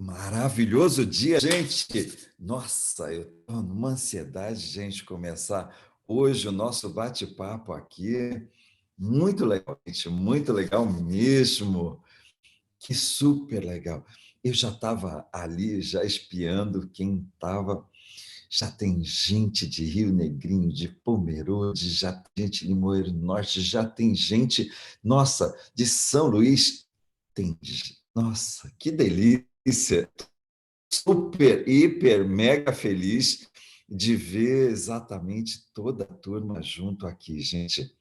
Maravilhoso dia, gente! Nossa, eu estou numa ansiedade, gente, começar hoje o nosso bate-papo aqui. Muito legal, gente, muito legal mesmo. Que super legal. Eu já estava ali, já espiando quem estava. Já tem gente de Rio Negrinho, de Pomerode, já tem gente de Limoeiro Norte, já tem gente, nossa, de São Luís. Nossa, que delícia! Super, hiper, mega feliz de ver exatamente toda a turma junto aqui, gente.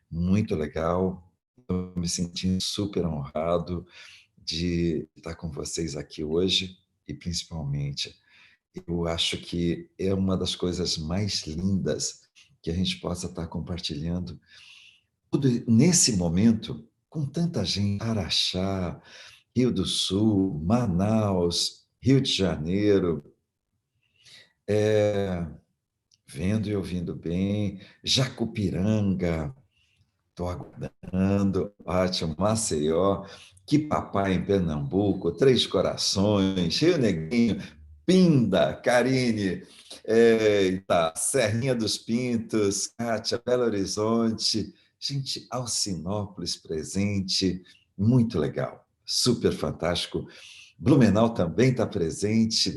Muito legal. Estou me sentindo super honrado de estar com vocês aqui hoje e, principalmente, eu acho que é uma das coisas mais lindas que a gente possa estar compartilhando tudo nesse momento com tanta gente. Araxá, Rio do Sul, Manaus, Rio de Janeiro, vendo e ouvindo bem, Jacupiranga, estou aguardando, ótimo, Maceió, que papai em Pernambuco, Três Corações, Rio Negrinho, Pinda, Carine, Serrinha dos Pintos, Cátia, Belo Horizonte, gente, Alcinópolis presente, muito legal, super fantástico. Blumenau também está presente,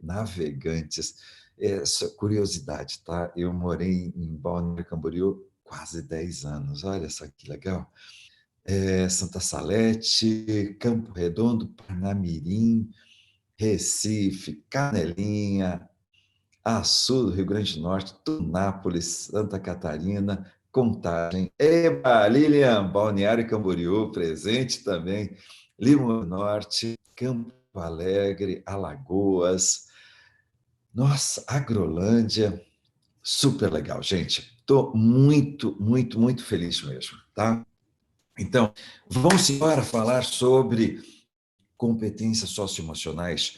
Navegantes. Essa curiosidade, tá? Eu morei em Balneário Camboriú quase 10 anos, olha só que legal. Santa Salete, Campo Redondo, Parnamirim, Recife, Canelinha, Açu do Rio Grande do Norte, Tunápolis, Santa Catarina, Contagem, Eba, Lilian, Balneário Camboriú, presente também, Lima Norte, Campo Alegre, Alagoas, nossa, Agrolândia, super legal, gente. Estou muito, muito, muito feliz mesmo, tá? Então, vamos embora falar sobre competências socioemocionais.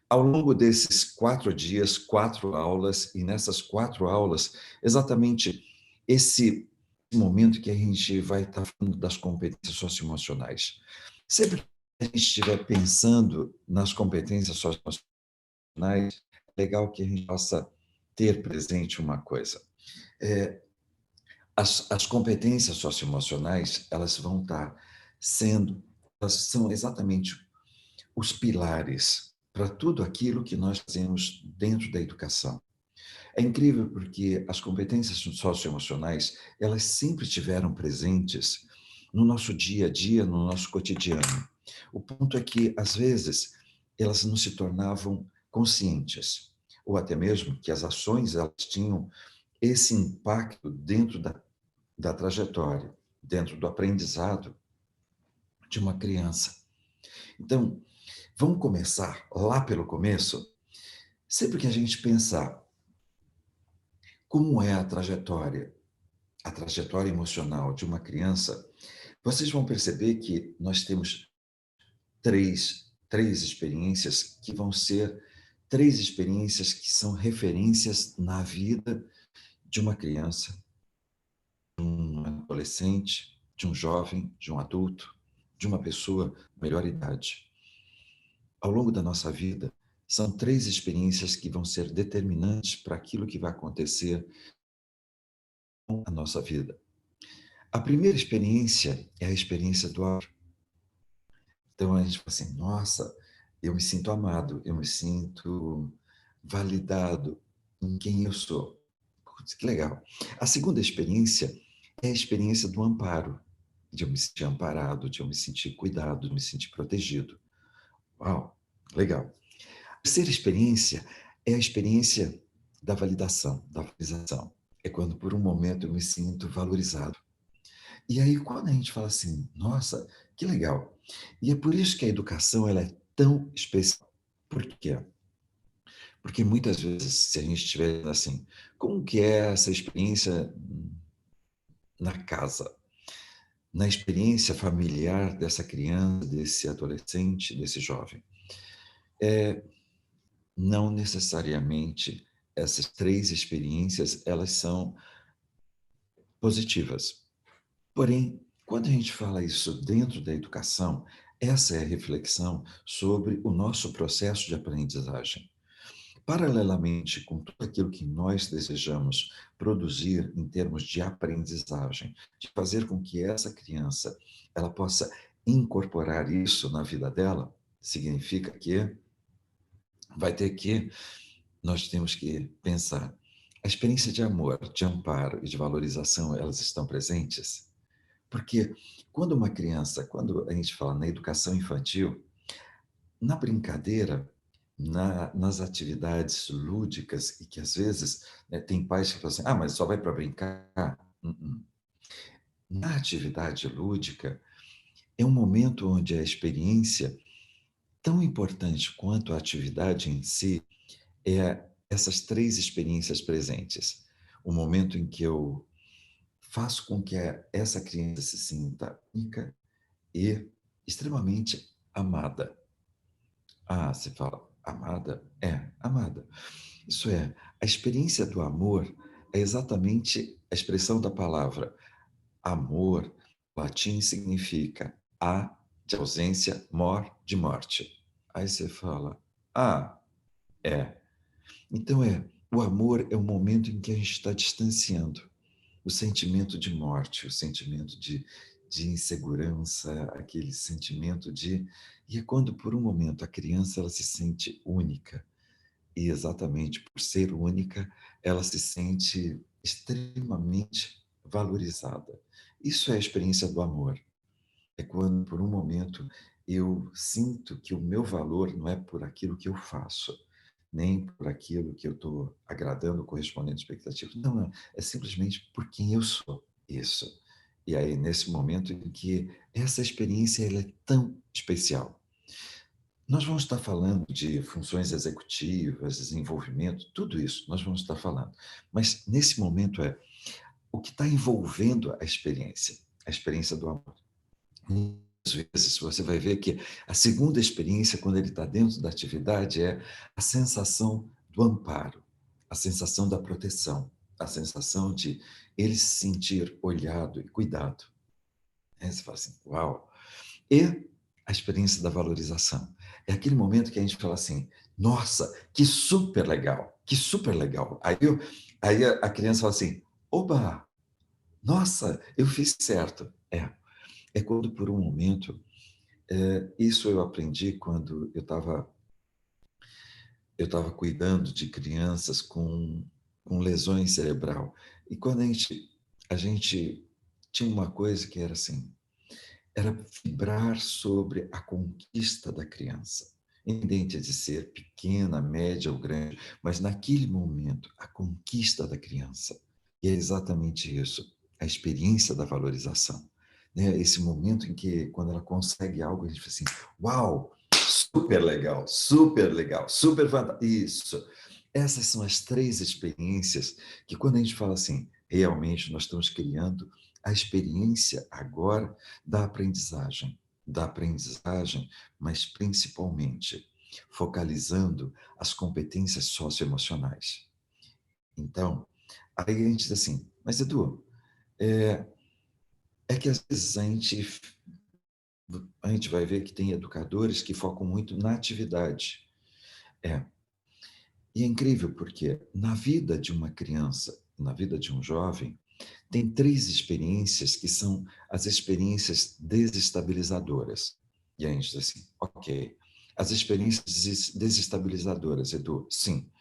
Ao longo desses 4 dias, 4 aulas, e nessas 4 aulas, exatamente esse momento que a gente vai estar falando das competências socioemocionais. Sempre que a gente estiver pensando nas competências socioemocionais, é legal que a gente possa ter presente uma coisa. As competências socioemocionais, elas vão estar sendo, elas são exatamente os pilares para tudo aquilo que nós fazemos dentro da educação. É incrível porque as competências socioemocionais, elas sempre estiveram presentes no nosso dia a dia, no nosso cotidiano. O ponto é que, às vezes, elas não se tornavam conscientes, ou até mesmo que as ações elas tinham esse impacto dentro da trajetória, dentro do aprendizado de uma criança. Então, vamos começar lá pelo começo. Sempre que a gente pensar como é a trajetória emocional de uma criança, vocês vão perceber que nós temos três experiências que vão ser três experiências que são referências na vida de uma criança, de um adolescente, de um jovem, de um adulto, de uma pessoa melhor idade. Ao longo da nossa vida, são três experiências que vão ser determinantes para aquilo que vai acontecer com a nossa vida. A primeira experiência é a experiência do amor. Então a gente fala assim, nossa, eu me sinto amado, eu me sinto validado em quem eu sou. Putz, que legal. A segunda experiência é a experiência do amparo, de eu me sentir amparado, de eu me sentir cuidado, de me sentir protegido. Uau, legal. A terceira experiência é a experiência da validação, da valorização. É quando por um momento eu me sinto valorizado. E aí quando a gente fala assim, nossa, que legal. E é por isso que a educação ela é tão especial. Por quê? Porque muitas vezes, se a gente estiver assim, como que é essa experiência na casa, na experiência familiar dessa criança, desse adolescente, desse jovem? Não necessariamente essas três experiências elas são positivas. Porém, quando a gente fala isso dentro da educação, Essa é a reflexão sobre o nosso processo de aprendizagem. Paralelamente com tudo aquilo que nós desejamos produzir em termos de aprendizagem, de fazer com que essa criança ela possa incorporar isso na vida dela, significa que vai ter que nós temos que pensar, a experiência de amor, de amparo e de valorização, elas estão presentes? Porque quando a gente fala na educação infantil, na brincadeira, nas atividades lúdicas, e que às vezes, né, tem pais que falam assim: "Ah, mas só vai para brincar?". Na atividade lúdica, é um momento onde a experiência, tão importante quanto a atividade em si, é essas 3 experiências presentes. O momento em que eu faço com que essa criança se sinta única e extremamente amada. Ah, você fala: "Amada?". É, amada. Isso é, a experiência do amor é exatamente a expressão da palavra. Amor, latim significa a de ausência, mor de morte. Aí você fala: "Ah, é". Então o amor é o momento em que a gente está distanciando o sentimento de morte, o sentimento de insegurança, aquele sentimento de e é quando por um momento a criança ela se sente única. E exatamente por ser única, ela se sente extremamente valorizada. Isso é a experiência do amor. É quando, por um momento, eu sinto que o meu valor não é por aquilo que eu faço, nem por aquilo que eu estou agradando, correspondendo à expectativa. Não, não. É simplesmente por quem eu sou. Isso. E aí, nesse momento em que essa experiência ela é tão especial. Nós vamos estar falando de funções executivas, desenvolvimento, tudo isso nós vamos estar falando. Mas nesse momento o que está envolvendo a experiência do amor. Muitas vezes você vai ver que a segunda experiência, quando ele está dentro da atividade, é a sensação do amparo, a sensação da proteção, a sensação de ele se sentir olhado e cuidado. Aí você fala assim, uau! E a experiência da valorização. É aquele momento que a gente fala assim: "Nossa, que super legal, que super legal". Aí a criança fala assim: "Oba, nossa, eu fiz certo". É quando por um momento, isso eu aprendi quando eu estava cuidando de crianças com lesões cerebral. E quando a gente tinha uma coisa que era assim, era vibrar sobre a conquista da criança, independente de ser pequena, média ou grande, mas naquele momento, a conquista da criança. E é exatamente isso, a experiência da valorização. Né? Esse momento em que, quando ela consegue algo, a gente fala assim, uau, super legal, super fantástico. Isso. Essas são as 3 experiências que, quando a gente fala assim, realmente nós estamos criando a experiência agora da aprendizagem, mas principalmente focalizando as competências socioemocionais. Então, aí a gente diz assim, mas Edu, é, é que às vezes a gente vai ver que tem educadores que focam muito na atividade. É, e é incrível porque na vida de uma criança, na vida de um jovem, tem 3 experiências que são as experiências desestabilizadoras. E aí a gente diz assim, ok, as experiências desestabilizadoras, Edu, sim.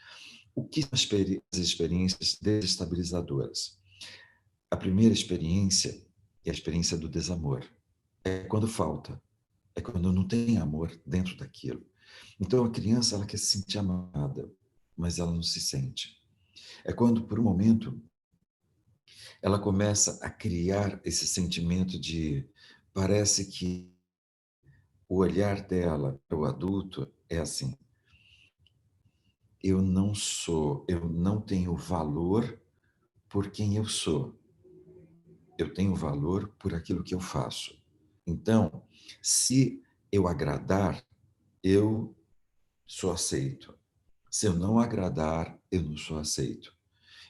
O que são as experiências desestabilizadoras? A primeira experiência é a experiência do desamor. É quando falta, é quando não tem amor dentro daquilo. Então a criança ela quer se sentir amada, mas ela não se sente. É quando, por um momento, ela começa a criar esse sentimento de parece que o olhar dela para o adulto é assim: eu não tenho valor por quem eu sou, eu tenho valor por aquilo que eu faço. Então, se eu agradar, eu sou aceito. Se eu não agradar, eu não sou aceito.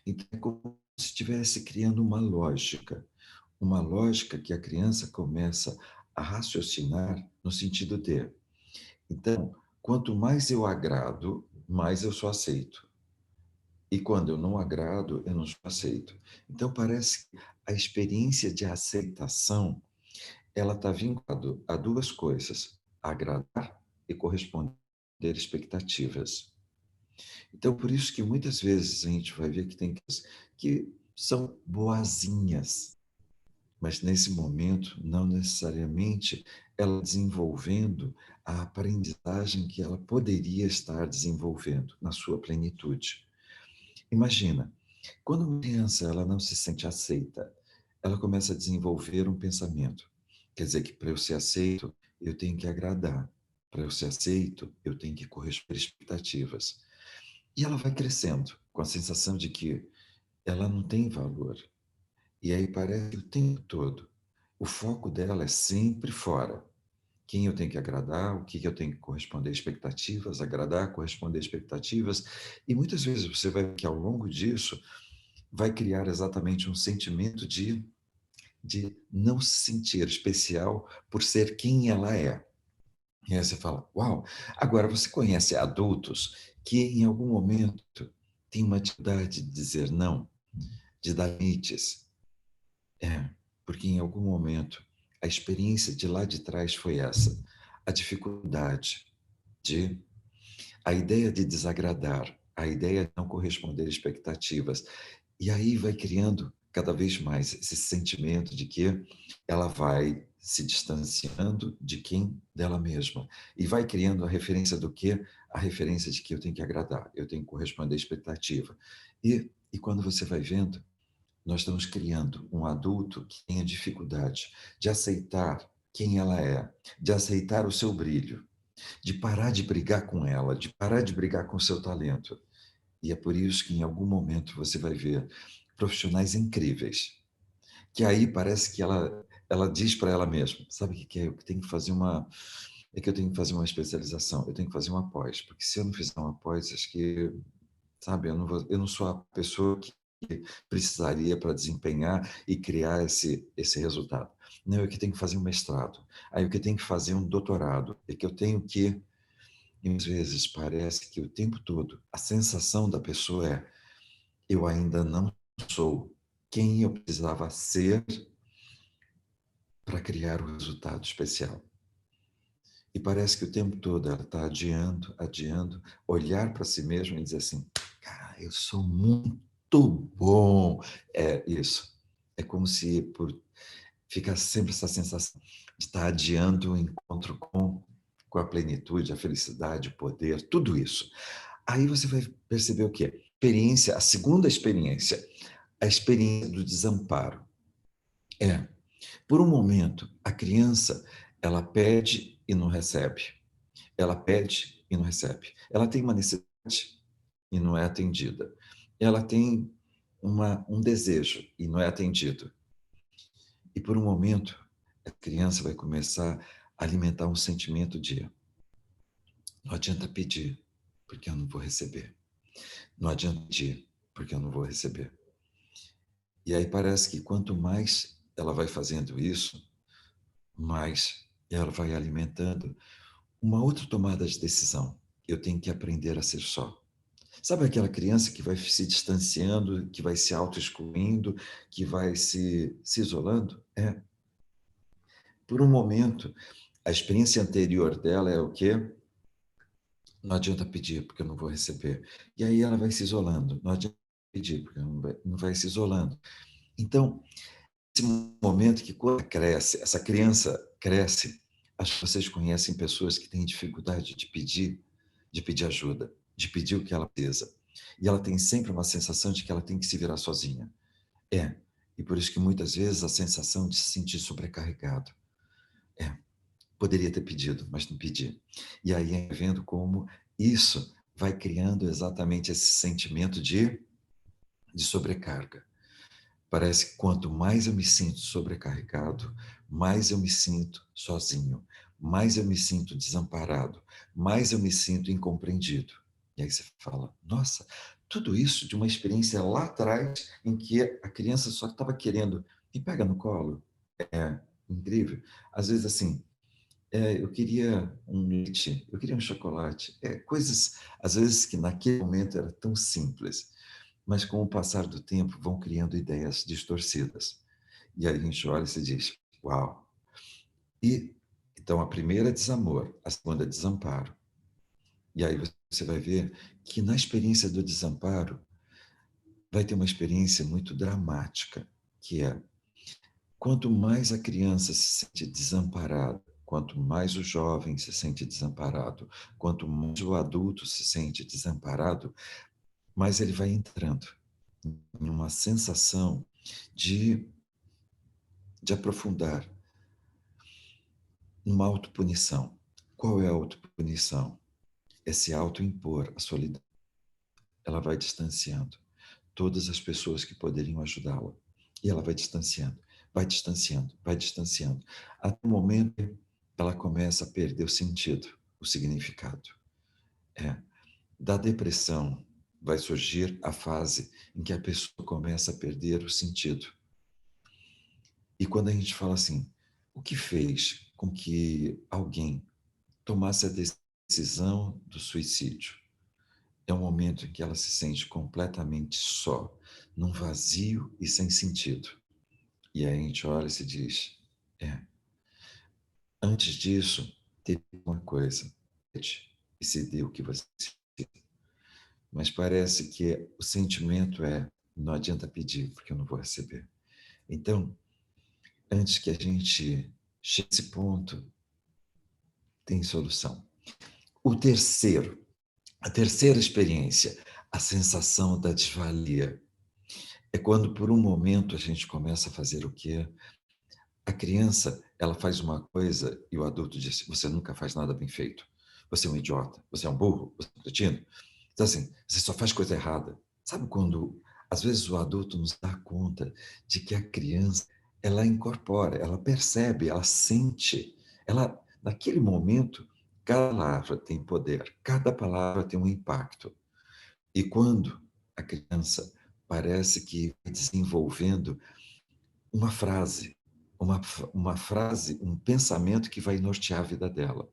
Então, é como se estivesse criando uma lógica que a criança começa a raciocinar no sentido de, então, quanto mais eu agrado, mais eu sou aceito. E quando eu não agrado, eu não sou aceito. Então parece que a experiência de aceitação, ela está vinculada a duas coisas: agradar e corresponder expectativas. Então, por isso que muitas vezes a gente vai ver que tem coisas que são boazinhas, mas nesse momento, não necessariamente ela desenvolvendo a aprendizagem que ela poderia estar desenvolvendo na sua plenitude. Imagina, quando uma criança ela não se sente aceita, ela começa a desenvolver um pensamento. Quer dizer que para eu ser aceito, eu tenho que agradar. Para eu ser aceito, eu tenho que corresponder às expectativas. E ela vai crescendo com a sensação de que ela não tem valor. E aí parece que o tempo todo o foco dela é sempre fora. Quem eu tenho que agradar, o que eu tenho que corresponder às expectativas, agradar, corresponder às expectativas. E muitas vezes você vai ver que ao longo disso vai criar exatamente um sentimento de não se sentir especial por ser quem ela é. E aí você fala, uau! Agora, você conhece adultos que em algum momento têm uma dificuldade de dizer não, de dar limites? É, porque em algum momento a experiência de lá de trás foi essa, a dificuldade de, a ideia de desagradar, a ideia de não corresponder às expectativas. E aí vai criando cada vez mais esse sentimento de que ela vai se distanciando de quem? Dela mesma. E vai criando a referência do quê? A referência de que eu tenho que agradar, eu tenho que corresponder à expectativa. E quando você vai vendo, nós estamos criando um adulto que tenha dificuldade de aceitar quem ela é, de aceitar o seu brilho, de parar de brigar com ela, de parar de brigar com o seu talento. E é por isso que em algum momento você vai ver profissionais incríveis, que aí parece que ela diz para ela mesma, sabe o que é? Eu tenho que fazer uma é que eu tenho que fazer uma especialização, eu tenho que fazer uma pós, porque se eu não fizer uma pós, acho que, sabe, eu não sou a pessoa que precisaria para desempenhar e criar esse resultado. Não, eu que tenho que fazer um mestrado, aí eu que tenho que fazer um doutorado, é que eu tenho que, e às vezes parece que o tempo todo a sensação da pessoa é: eu ainda não sou quem eu precisava ser para criar o resultado especial. E parece que o tempo todo ela está adiando, adiando, olhar para si mesma e dizer assim: cara, eu sou muito bom. É isso. É como se por ficar sempre essa sensação de estar adiando o encontro com a plenitude, a felicidade, o poder, tudo isso. Aí você vai perceber o quê? Experiência, a segunda experiência, a experiência do desamparo. É, por um momento, a criança, ela pede e não recebe. Ela pede e não recebe. Ela tem uma necessidade e não é atendida. Ela tem um desejo e não é atendido. E por um momento, a criança vai começar a alimentar um sentimento de: não adianta pedir, porque eu não vou receber. Não adianta pedir, porque eu não vou receber. E aí parece que quanto mais ela vai fazendo isso, mais ela vai alimentando uma outra tomada de decisão. Eu tenho que aprender a ser só. Sabe aquela criança que vai se distanciando, que vai se auto-excluindo, que vai se isolando? É. Por um momento, a experiência anterior dela é o quê? Não adianta pedir, porque eu não vou receber. E aí ela vai se isolando. Não adianta pedir, porque não vai se isolando. Então, esse momento que quando cresce, essa criança cresce, acho que vocês conhecem pessoas que têm dificuldade de pedir ajuda, de pedir o que ela precisa. E ela tem sempre uma sensação de que ela tem que se virar sozinha. É, e por isso que muitas vezes a sensação de se sentir sobrecarregado. É, poderia ter pedido, mas não pedi. E aí é vendo como isso vai criando exatamente esse sentimento de sobrecarga. Parece que quanto mais eu me sinto sobrecarregado, mais eu me sinto sozinho, mais eu me sinto desamparado, mais eu me sinto incompreendido. E aí você fala: nossa, tudo isso de uma experiência lá atrás em que a criança só estava querendo: me pega no colo. É. incrível. Às vezes, assim, eu queria um leite, eu queria um chocolate. Coisas, às vezes, que naquele momento era tão simples, mas com o passar do tempo vão criando ideias distorcidas. E aí a gente olha e se diz, uau! E então a primeira é desamor, a segunda é desamparo. E aí você vai ver que na experiência do desamparo vai ter uma experiência muito dramática, que é quanto mais a criança se sente desamparada, quanto mais o jovem se sente desamparado, quanto mais o adulto se sente desamparado, mais ele vai entrando em uma sensação de, de aprofundar numa autopunição. Qual é a autopunição? É se autoimpor a solidão. Ela vai distanciando todas as pessoas que poderiam ajudá-la. E ela vai distanciando, vai distanciando, vai distanciando. Até o momento que ela começa a perder o sentido, o significado. É. Da depressão vai surgir a fase em que a pessoa começa a perder o sentido. E quando a gente fala assim, o que fez com que alguém tomasse a decisão do suicídio? É um momento em que ela se sente completamente só, num vazio e sem sentido. E aí a gente olha e se diz, antes disso, teve uma coisa, e se deu o que você precisa. Mas parece que o sentimento não adianta pedir, porque eu não vou receber. Então, antes que a gente chegue a esse ponto, tem solução. A terceira experiência, a sensação da desvalia. É quando, por um momento, a gente começa a fazer o quê? A criança, ela faz uma coisa e o adulto diz, você nunca faz nada bem feito. Você é um idiota, você é um burro, você é um cretino. Então, assim, você só faz coisa errada. Sabe quando, às vezes, o adulto nos dá conta de que a criança, ela incorpora, ela percebe, ela sente, ela, naquele momento, cada palavra tem poder, cada palavra tem um impacto. E quando a criança parece que vai desenvolvendo uma frase, uma frase, um pensamento que vai nortear a vida dela.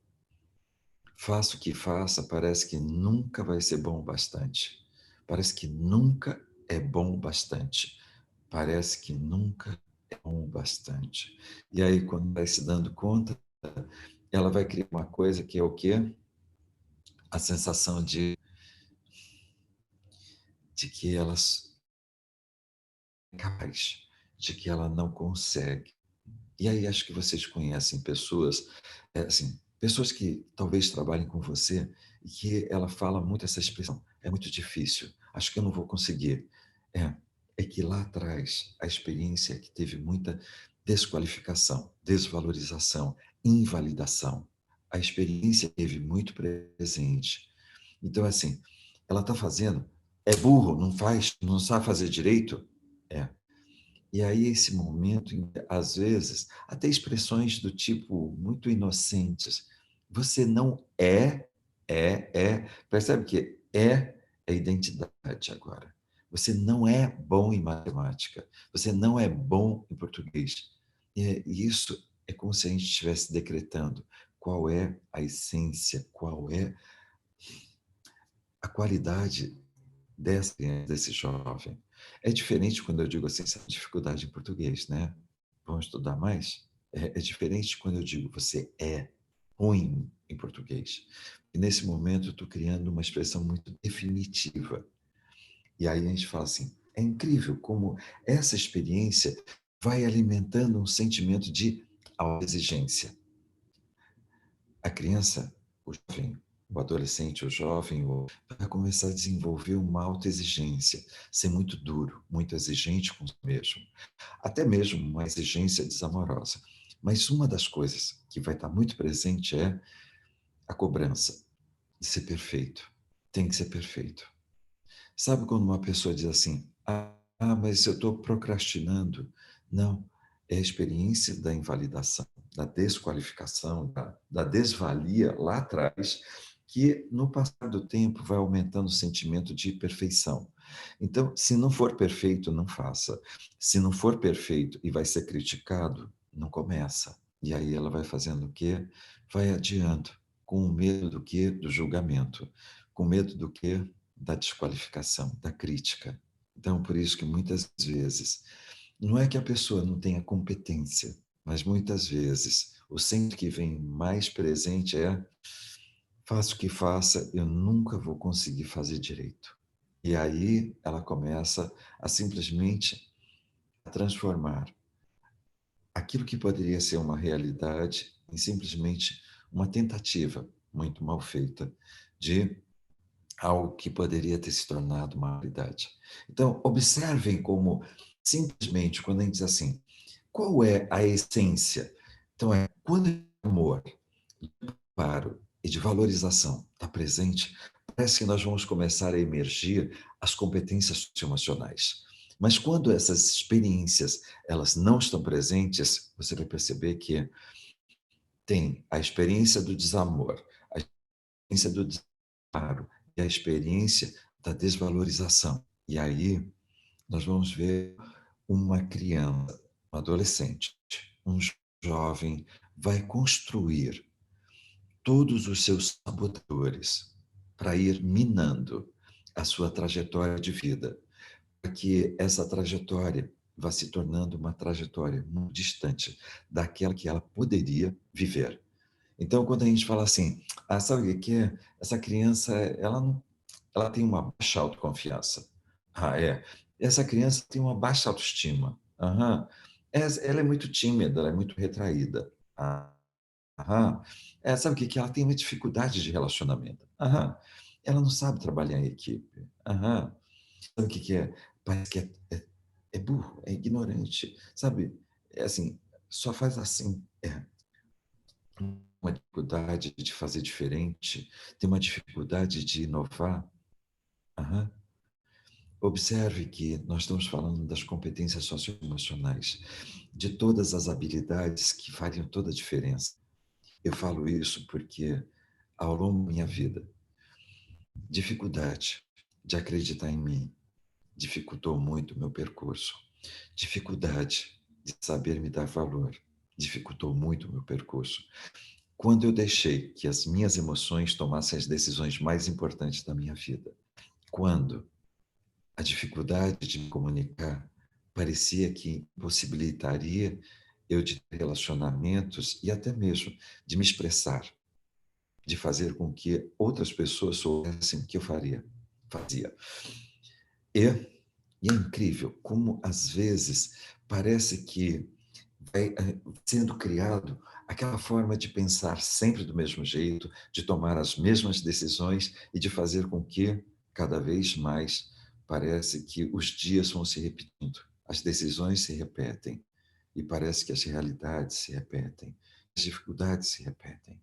Faça o que faça, parece que nunca vai ser bom o bastante. Parece que nunca é bom o bastante. Parece que nunca é bom o bastante. E aí, quando vai se dando conta, ela vai criar uma coisa que é o quê? A sensação de que ela é capaz, de que ela não consegue. E aí acho que vocês conhecem pessoas, assim, pessoas que talvez trabalhem com você e que ela fala muito essa expressão, é muito difícil, acho que eu não vou conseguir. É, é que lá atrás a experiência que teve muita desqualificação, desvalorização, invalidação. A experiência teve muito presente. Então, assim, ela está fazendo, é burro, não faz, não sabe fazer direito? É. E aí, esse momento, às vezes, até expressões do tipo muito inocentes. Você não percebe que é identidade agora. Você não é bom em matemática. Você não é bom em português. E isso é como se a gente estivesse decretando qual é a essência, qual é a qualidade dessa criança, desse jovem. É diferente quando eu digo assim, essa dificuldade em português, né? Vamos estudar mais? É diferente quando eu digo você é ruim em português. E nesse momento eu estou criando uma expressão muito definitiva. E aí a gente fala assim, é incrível como essa experiência vai alimentando um sentimento de autoexigência. A criança, o jovem, o adolescente, o jovem, vai começar a desenvolver uma autoexigência, ser muito duro, muito exigente com si mesmo, até mesmo uma exigência desamorosa. Mas uma das coisas que vai estar muito presente é a cobrança de ser perfeito. Tem que ser perfeito. Sabe quando uma pessoa diz assim, mas eu estou procrastinando? Não, é a experiência da invalidação, da desqualificação, da desvalia lá atrás, que no passar do tempo vai aumentando o sentimento de perfeição. Então, se não for perfeito, não faça. Se não for perfeito e vai ser criticado, não começa. E aí ela vai fazendo o quê? Vai adiando, com o medo do quê? Do julgamento. Com medo do quê? Da desqualificação, da crítica. Então, por isso que muitas vezes, não é que a pessoa não tenha competência, mas muitas vezes o sempre que vem mais presente é: faça o que faça, eu nunca vou conseguir fazer direito. E aí ela começa a simplesmente transformar aquilo que poderia ser uma realidade em simplesmente uma tentativa muito mal feita de algo que poderia ter se tornado uma realidade. Então, observem como simplesmente quando a gente diz assim, qual é a essência? Então, é quando o amor, amparo e de valorização está presente, parece que nós vamos começar a emergir as competências socioemocionais. Mas quando essas experiências elas não estão presentes, você vai perceber que tem a experiência do desamor, a experiência do desamparo e a experiência da desvalorização. E aí nós vamos ver uma criança, um adolescente, um jovem vai construir todos os seus sabotadores para ir minando a sua trajetória de vida, para que essa trajetória vá se tornando uma trajetória muito distante daquela que ela poderia viver. Então, quando a gente fala assim, sabe o que é? Essa criança, ela tem uma baixa autoconfiança. Ah, é. Essa criança tem uma baixa autoestima. Aham. Ela é muito tímida, ela é muito retraída. Ah, aham. Sabe o que que é? Ela tem uma dificuldade de relacionamento. Aham. Ela não sabe trabalhar em equipe. Aham. Sabe o que que é? Parece que é burro, é ignorante, sabe? É assim, só faz assim. Uma dificuldade de fazer diferente, tem uma dificuldade de inovar. Aham. Observe que nós estamos falando das competências socioemocionais, de todas as habilidades que fariam toda a diferença. Eu falo isso porque, ao longo da minha vida, dificuldade de acreditar em mim dificultou muito o meu percurso. Dificuldade de saber me dar valor dificultou muito o meu percurso. Quando eu deixei que as minhas emoções tomassem as decisões mais importantes da minha vida. Quando a dificuldade de me comunicar parecia que possibilitaria eu de ter relacionamentos e até mesmo de me expressar, de fazer com que outras pessoas soubessem o que eu fazia. E, e é incrível como, às vezes, parece que vai sendo criado aquela forma de pensar sempre do mesmo jeito, de tomar as mesmas decisões e de fazer com que, cada vez mais, parece que os dias vão se repetindo, as decisões se repetem e parece que as realidades se repetem, as dificuldades se repetem.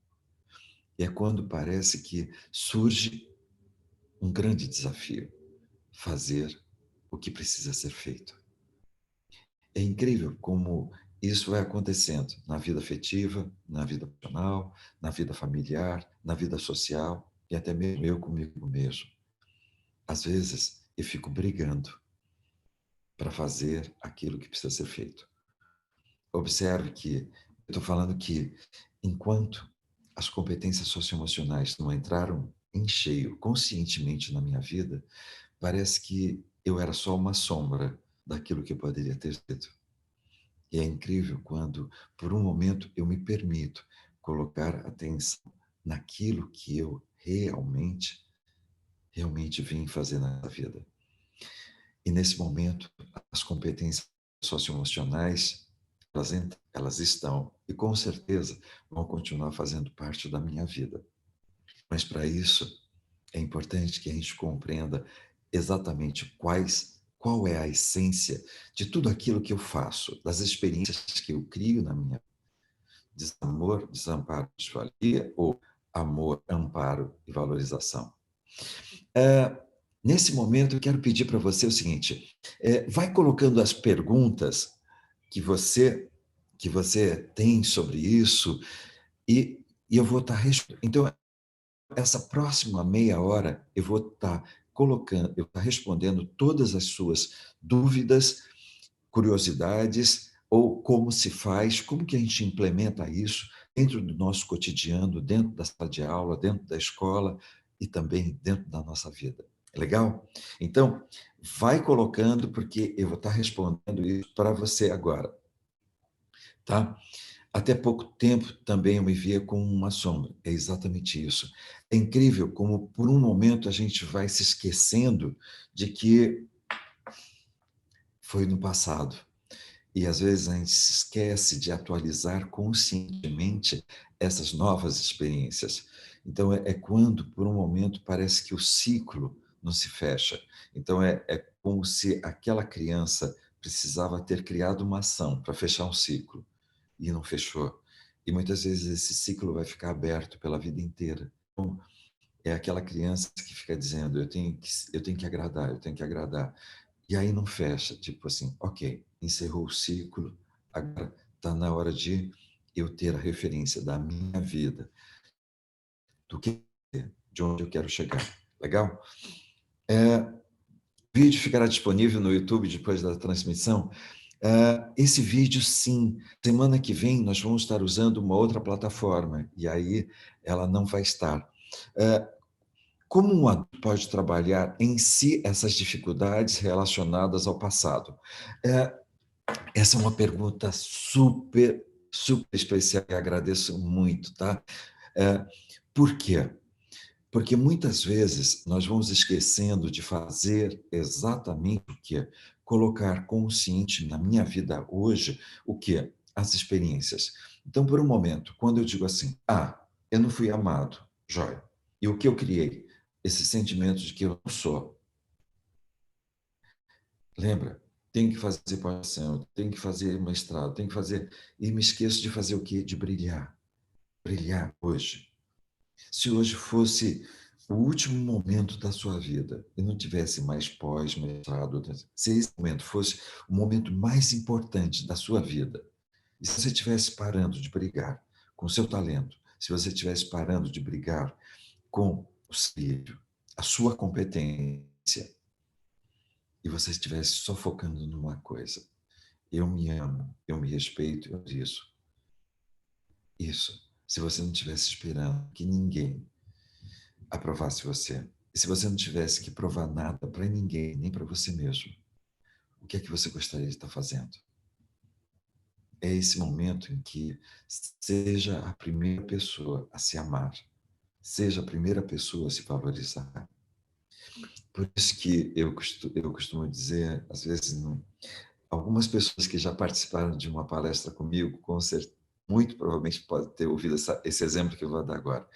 E é quando parece que surge um grande desafio, fazer o que precisa ser feito. É incrível como isso vai acontecendo na vida afetiva, na vida profissional, na vida familiar, na vida social e até mesmo eu comigo mesmo. Às vezes eu fico brigando para fazer aquilo que precisa ser feito. Observe que eu estou falando que enquanto as competências socioemocionais não entraram em cheio conscientemente na minha vida, parece que eu era só uma sombra daquilo que eu poderia ter sido. E é incrível quando, por um momento, eu me permito colocar atenção naquilo que eu realmente vim fazer na vida. E nesse momento, as competências socioemocionais, elas estão e com certeza vão continuar fazendo parte da minha vida. Mas para isso, é importante que a gente compreenda exatamente qual é a essência de tudo aquilo que eu faço, das experiências que eu crio na minha desamor, desamparo, desvalia ou amor, amparo e valorização. É, Nesse momento, eu quero pedir para você o seguinte: vai colocando as perguntas que você tem sobre isso e eu vou estar respondendo. Então, essa próxima meia hora, eu vou estar respondendo todas as suas dúvidas, curiosidades, ou como se faz, como que a gente implementa isso dentro do nosso cotidiano, dentro da sala de aula, dentro da escola e também dentro da nossa vida. Legal? Então, vai colocando, porque eu vou estar respondendo isso para você agora, tá? Até pouco tempo também eu me via como uma sombra. É exatamente isso. É incrível como, por um momento, a gente vai se esquecendo de que foi no passado. E às vezes a gente se esquece de atualizar conscientemente essas novas experiências. Então, é quando, por um momento, parece que o ciclo não se fecha. Então, é como se aquela criança precisava ter criado uma ação para fechar um ciclo e não fechou. E muitas vezes esse ciclo vai ficar aberto pela vida inteira. Então, é aquela criança que fica dizendo: eu tenho que agradar, eu tenho que agradar. E aí não fecha, tipo assim, ok, encerrou o ciclo, agora está na hora de eu ter a referência da minha vida, do que, de onde eu quero chegar. Legal? O vídeo ficará disponível no YouTube depois da transmissão. Esse vídeo, sim, semana que vem nós vamos estar usando uma outra plataforma, e aí ela não vai estar. Como um adulto pode trabalhar em si essas dificuldades relacionadas ao passado? Essa é uma pergunta super, super especial e agradeço muito, tá? É, por quê? Porque muitas vezes nós vamos esquecendo de fazer exatamente o que é colocar consciente na minha vida hoje o que é as experiências. Então, por um momento, quando eu digo assim, eu não fui amado, joia. E o que eu criei? Esse sentimento de que eu não sou. Lembra? Tem que fazer pós-graduação, tem que fazer mestrado, tem que fazer. E me esqueço de fazer o quê? De brilhar. Brilhar hoje. Se hoje fosse o último momento da sua vida e não tivesse mais pós-mestrado, se esse momento fosse o momento mais importante da sua vida, e se você estivesse parando de brigar com o seu talento, se você estivesse parando de brigar com o seu, a sua competência, e você estivesse só focando numa coisa, eu me amo, eu me respeito, eu isso. Isso. Se você não estivesse esperando que ninguém aprovasse você, e se você não tivesse que provar nada para ninguém, nem para você mesmo, o que é que você gostaria de estar fazendo? É esse momento em que seja a primeira pessoa a se amar, seja a primeira pessoa a se valorizar. Por isso que eu costumo dizer, às vezes, algumas pessoas que já participaram de uma palestra comigo, com certeza, muito provavelmente pode ter ouvido esse exemplo que eu vou dar agora.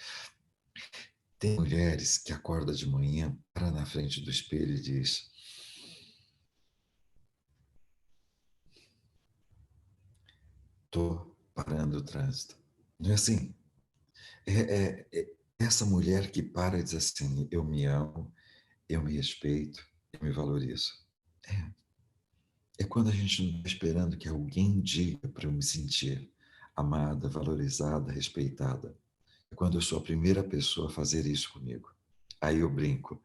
Tem mulheres que acordam de manhã, para na frente do espelho e diz: estou parando o trânsito. Não é assim? É essa mulher que para e diz assim: eu me amo, eu me respeito, eu me valorizo. É quando a gente não está esperando que alguém diga para eu me sentir amada, valorizada, respeitada. É quando eu sou a primeira pessoa a fazer isso comigo. Aí eu brinco,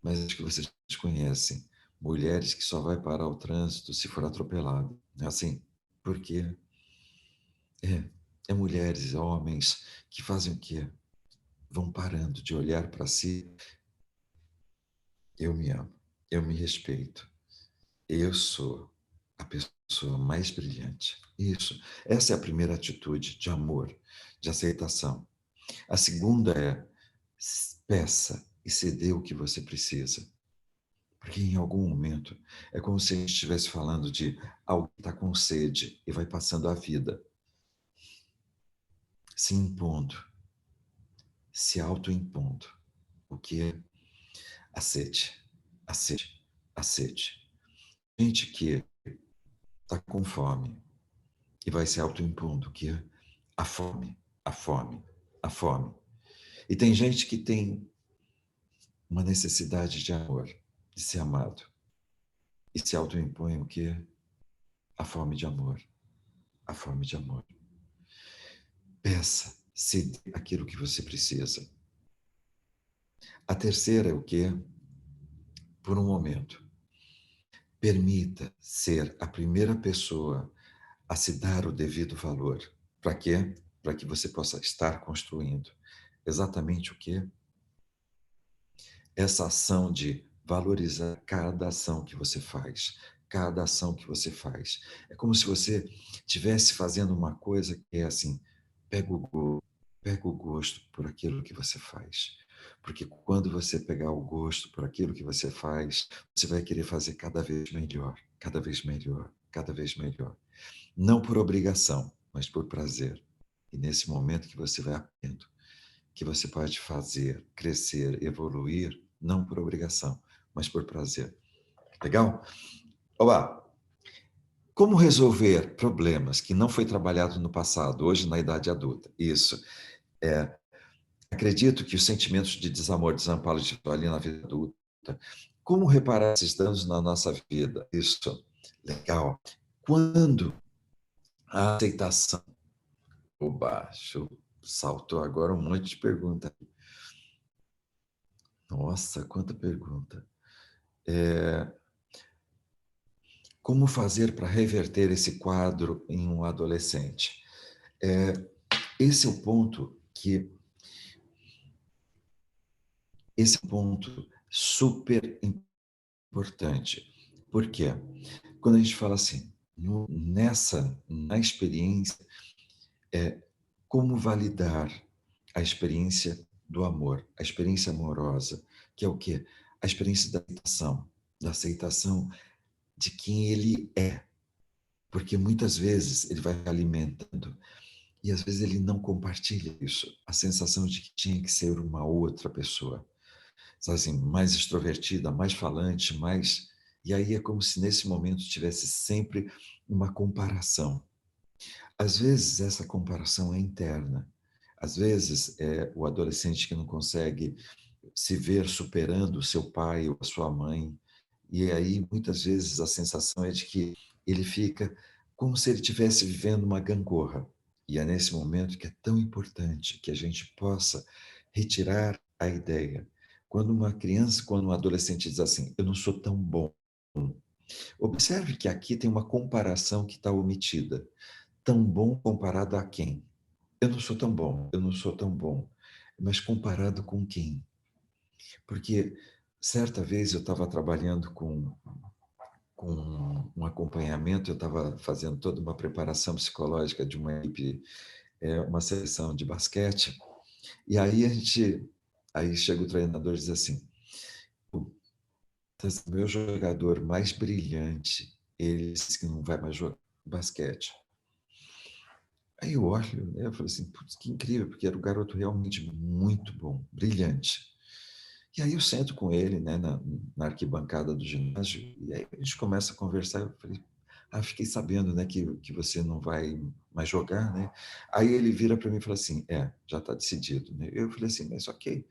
mas acho que vocês conhecem mulheres que só vai parar o trânsito se for atropelada. É assim, porque é, é mulheres, homens que fazem o quê? Vão parando de olhar para si. Eu me amo, eu me respeito, eu sou a pessoa mais brilhante. Isso. Essa é a primeira atitude de amor, de aceitação. A segunda é peça e se dê o que você precisa. Porque em algum momento é como se a gente estivesse falando de alguém que está com sede e vai passando a vida se impondo, se autoimpondo. O que é a sede? A sede, a sede. Gente que está com fome e vai se autoimpondo, o que é a fome, a fome, a fome. E tem gente que tem uma necessidade de amor, de ser amado, e se autoimpõe o que é a fome de amor, a fome de amor. Peça, se dê aquilo que você precisa. A terceira é o quê? Por um momento, permita ser a primeira pessoa a se dar o devido valor. Para quê? Para que você possa estar construindo exatamente o quê? Essa ação de valorizar cada ação que você faz, cada ação que você faz. É como se você estivesse fazendo uma coisa que é assim, pega o pega o gosto por aquilo que você faz. Porque quando você pegar o gosto por aquilo que você faz, você vai querer fazer cada vez melhor, cada vez melhor, cada vez melhor. Não por obrigação, mas por prazer. E nesse momento que você vai aprendendo que você pode fazer, crescer, evoluir, não por obrigação, mas por prazer. Legal? Olá, como resolver problemas que não foi trabalhado no passado, hoje na idade adulta? Isso. É, acredito que os sentimentos de desamor, desamparo estão ali na vida adulta. Como reparar esses danos na nossa vida? Isso. Legal. Quando a aceitação. Oba, saltou agora um monte de pergunta. Nossa, quanta pergunta. É, como fazer para reverter esse quadro em um adolescente? É, esse é o ponto que esse é um ponto super importante. Por quê? Quando a gente fala assim, na experiência, é como validar a experiência do amor, a experiência amorosa, que é o quê? A experiência da aceitação de quem ele é, porque muitas vezes ele vai alimentando e às vezes ele não compartilha isso, a sensação de que tinha que ser uma outra pessoa, sabe assim, mais extrovertida, mais falante, mais... E aí é como se nesse momento tivesse sempre uma comparação. Às vezes essa comparação é interna, às vezes é o adolescente que não consegue se ver superando o seu pai ou a sua mãe, e aí muitas vezes a sensação é de que ele fica como se ele estivesse vivendo uma gangorra. E é nesse momento que é tão importante que a gente possa retirar a ideia. Quando uma criança, quando um adolescente diz assim, eu não sou tão bom, observe que aqui tem uma comparação que está omitida. Tão bom comparado a quem? Eu não sou tão bom, eu não sou tão bom. Mas comparado com quem? Porque certa vez eu estava trabalhando com um acompanhamento, eu estava fazendo toda uma preparação psicológica de uma equipe, uma seleção de basquete, e aí chega o treinador e diz assim, o meu jogador mais brilhante, ele disse que não vai mais jogar basquete. Aí eu olho, né, eu falei assim, putz, que incrível, porque era um garoto realmente muito bom, brilhante. E aí eu sento com ele, né, na arquibancada do ginásio, e aí a gente começa a conversar. Eu falei, fiquei sabendo, né, que você não vai mais jogar, né? Aí ele vira para mim e fala assim, já está decidido, né? Eu falei assim, mas ok,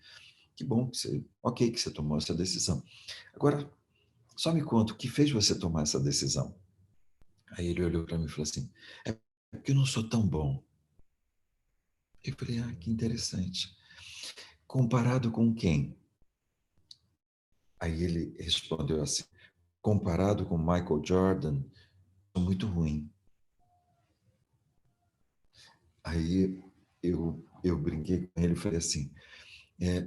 que bom que você tomou essa decisão. Agora, só me conta, o que fez você tomar essa decisão? Aí ele olhou para mim e falou assim, é porque eu não sou tão bom. Eu falei, que interessante. Comparado com quem? Aí ele respondeu assim, comparado com Michael Jordan, sou muito ruim. Aí eu brinquei com ele e falei assim,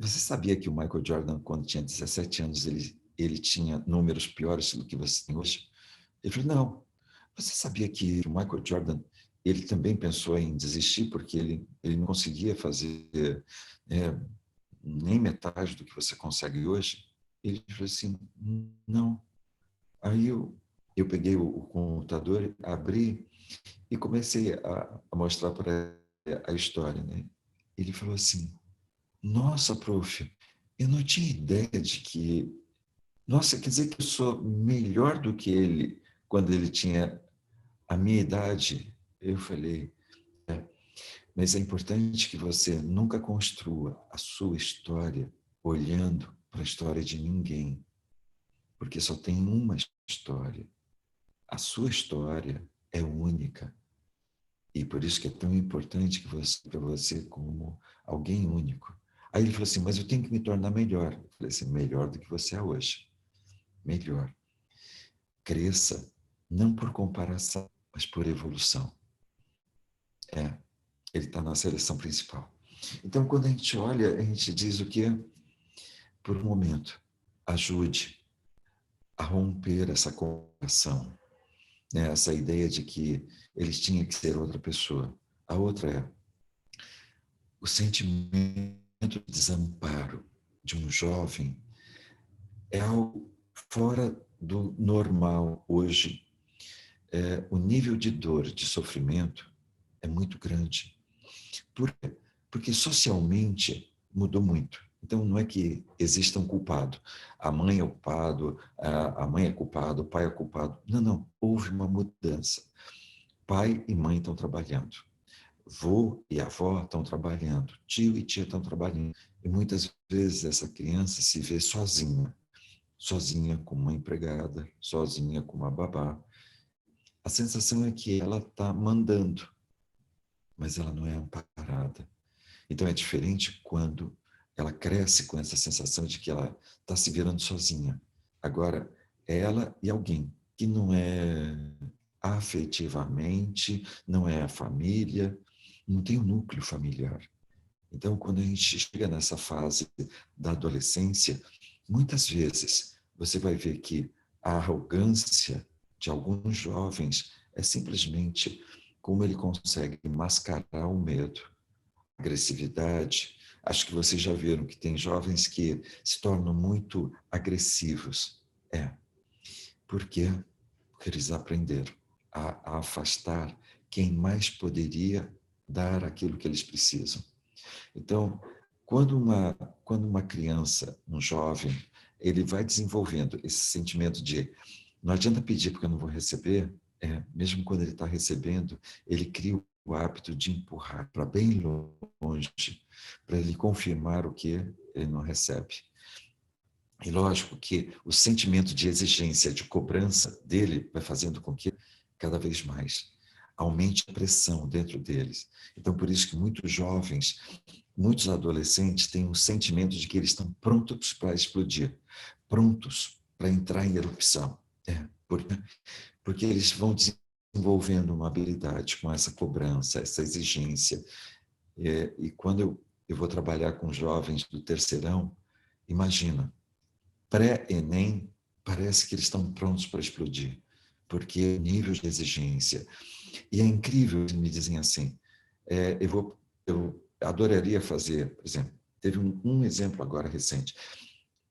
você sabia que o Michael Jordan, quando tinha 17 anos, ele tinha números piores do que você tem hoje? Ele falou, não. Você sabia que o Michael Jordan, ele também pensou em desistir porque ele não conseguia fazer é, nem metade do que você consegue hoje? Ele falou assim, não. Aí eu peguei o computador, abri e comecei a mostrar para ele a história, né? Ele falou assim, nossa, prof, eu não tinha ideia de que... Nossa, quer dizer que eu sou melhor do que ele quando ele tinha a minha idade? Eu falei, mas é importante que você nunca construa a sua história olhando para a história de ninguém, porque só tem uma história. A sua história é única. E por isso que é tão importante que para você como alguém único. Aí ele falou assim, mas eu tenho que me tornar melhor. Eu falei assim, melhor do que você é hoje. Melhor. Cresça, não por comparação, mas por evolução. Ele está na seleção principal. Então, quando a gente olha, a gente diz o quê? Por um momento, ajude a romper essa comparação, né? Essa ideia de que eles tinham que ser outra pessoa. A outra é o sentimento de desamparo de um jovem é algo fora do normal hoje. O nível de dor, de sofrimento é muito grande. Por quê? Porque socialmente mudou muito. Então, não é que exista um culpado. A mãe é o culpado, a mãe é culpada, o pai é culpado. Não, não. Houve uma mudança. Pai e mãe estão trabalhando. Vô e avó estão trabalhando. Tio e tia estão trabalhando. E muitas vezes essa criança se vê sozinha. Sozinha com uma empregada, sozinha com uma babá. A sensação é que ela está mandando, mas ela não é amparada. Então é diferente quando ela cresce com essa sensação de que ela está se virando sozinha. Agora, ela e alguém que não é afetivamente, não é a família, não tem um núcleo familiar. Então, quando a gente chega nessa fase da adolescência, muitas vezes você vai ver que a arrogância de alguns jovens é simplesmente como ele consegue mascarar o medo, a agressividade. Acho que vocês já viram que tem jovens que se tornam muito agressivos. Por quê? Porque eles aprenderam a afastar quem mais poderia dar aquilo que eles precisam. Então, quando uma criança, um jovem, ele vai desenvolvendo esse sentimento de não adianta pedir porque eu não vou receber, mesmo quando ele está recebendo, ele cria o hábito de empurrar para bem longe, para ele confirmar o que ele não recebe. E lógico que o sentimento de exigência, de cobrança dele vai fazendo com que cada vez mais aumente a pressão dentro deles. Então, por isso que muitos jovens, muitos adolescentes têm um sentimento de que eles estão prontos para explodir, prontos para entrar em erupção. Porque eles vão desenvolvendo uma habilidade com essa cobrança, essa exigência. E quando eu vou trabalhar com jovens do terceirão, imagina, pré-ENEM, parece que eles estão prontos para explodir, porque nível de exigência. E é incrível, eles me dizem assim, eu adoraria fazer, por exemplo, teve um exemplo agora recente,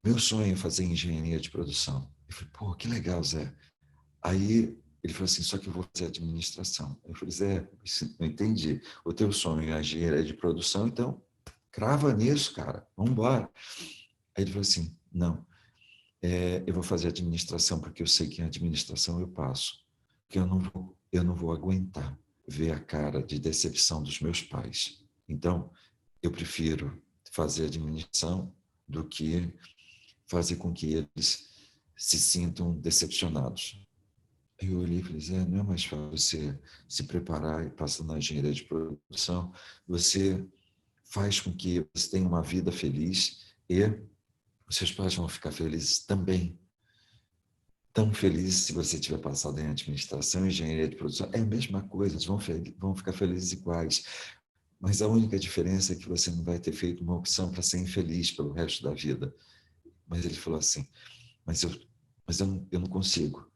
meu sonho é fazer engenharia de produção. Eu falei, pô, que legal, Zé. Aí ele falou assim, só que eu vou fazer administração. Eu falei, Zé, não entendi. O teu sonho é engenharia de produção, então crava nisso, cara, vamos embora. Aí ele falou assim, não, eu vou fazer administração porque eu sei que em administração eu passo. Porque eu não vou aguentar ver a cara de decepção dos meus pais. Então, eu prefiro fazer administração do que fazer com que eles se sintam decepcionados. Eu olhei e falei, Zé, não é mais fácil você se preparar e passar na engenharia de produção, você faz com que você tenha uma vida feliz e os seus pais vão ficar felizes também. Tão felizes se você tiver passado em administração, engenharia de produção, é a mesma coisa, eles vão ficar felizes iguais. Mas a única diferença é que você não vai ter feito uma opção para ser infeliz pelo resto da vida. Mas ele falou assim, mas eu não consigo.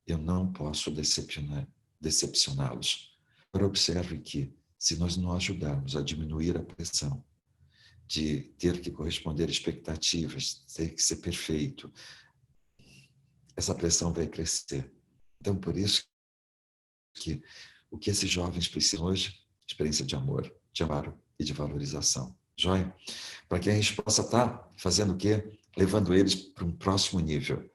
Eu não posso decepcioná-los. Agora observe que, se nós não ajudarmos a diminuir a pressão de ter que corresponder a expectativas, ter que ser perfeito, essa pressão vai crescer. Então, por isso que o que esses jovens precisam hoje, experiência de amor, de amparo e de valorização. Joia? Para que a gente possa estar fazendo o quê? Levando eles para um próximo nível.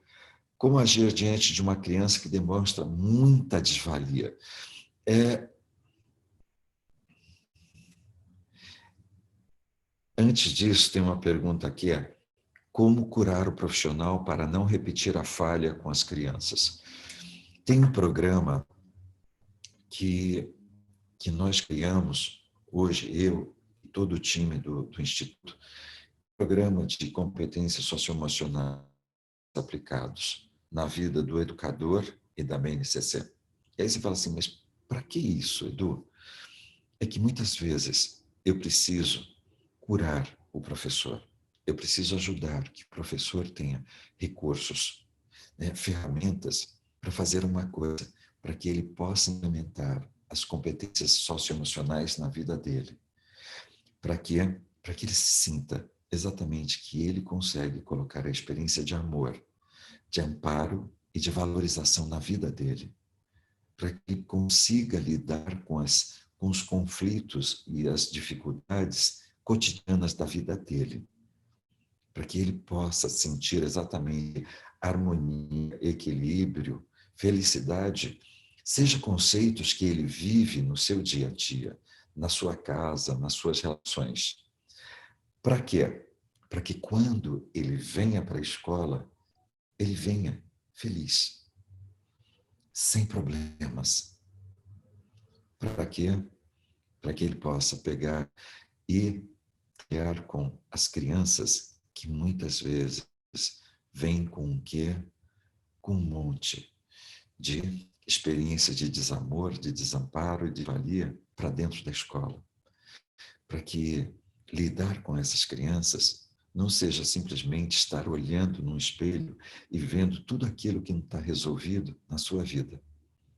Como agir diante de uma criança que demonstra muita desvalia? Antes disso, tem uma pergunta aqui, como curar o profissional para não repetir a falha com as crianças? Tem um programa que nós criamos, hoje, eu e todo o time do Instituto, programa de competências socioemocionais aplicados na vida do educador e da BNCC. E aí você fala assim, mas para que isso, Edu? É que muitas vezes eu preciso curar o professor. Eu preciso ajudar que o professor tenha recursos, né, ferramentas para fazer uma coisa, para que ele possa implementar as competências socioemocionais na vida dele. Para quê? Para que ele se sinta exatamente que ele consegue colocar a experiência de amor, de amparo e de valorização na vida dele, para que ele consiga lidar com os conflitos e as dificuldades cotidianas da vida dele, para que ele possa sentir exatamente harmonia, equilíbrio, felicidade, seja conceitos que ele vive no seu dia a dia, na sua casa, nas suas relações. Para quê? Para que quando ele venha para a escola, ele venha feliz, sem problemas. Para quê? Para que ele possa pegar e criar com as crianças que muitas vezes vêm com o quê? Com um monte de experiência de desamor, de desamparo e de valia para dentro da escola. Para que lidar com essas crianças não seja simplesmente estar olhando num espelho e vendo tudo aquilo que não está resolvido na sua vida.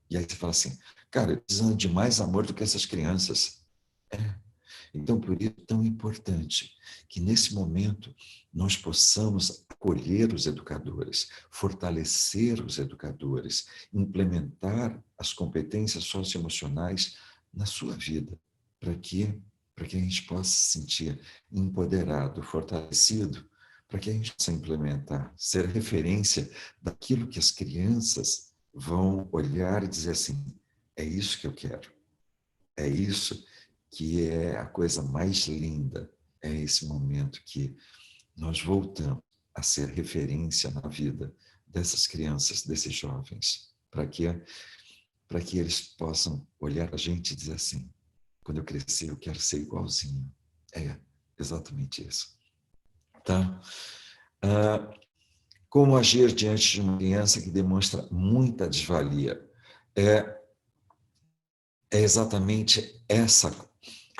E aí você fala assim, cara, eu preciso de mais amor do que essas crianças. É. Então, por isso é tão importante que nesse momento nós possamos acolher os educadores, fortalecer os educadores, implementar as competências socioemocionais na sua vida, para que para que a gente possa se sentir empoderado, fortalecido, para que a gente possa implementar, ser referência daquilo que as crianças vão olhar e dizer assim, é isso que eu quero, é isso que é a coisa mais linda, é esse momento que nós voltamos a ser referência na vida dessas crianças, desses jovens, para quê? Para que eles possam olhar a gente e dizer assim, quando eu crescer eu quero ser igualzinho. É exatamente isso. Tá? Como agir diante de uma criança que demonstra muita desvalia? É, é exatamente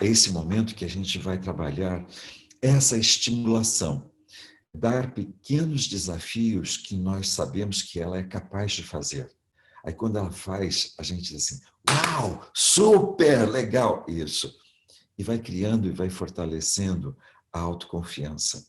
esse momento que a gente vai trabalhar essa estimulação, dar pequenos desafios que nós sabemos que ela é capaz de fazer. Aí quando ela faz, a gente diz assim, uau, super legal isso. E vai criando e vai fortalecendo a autoconfiança.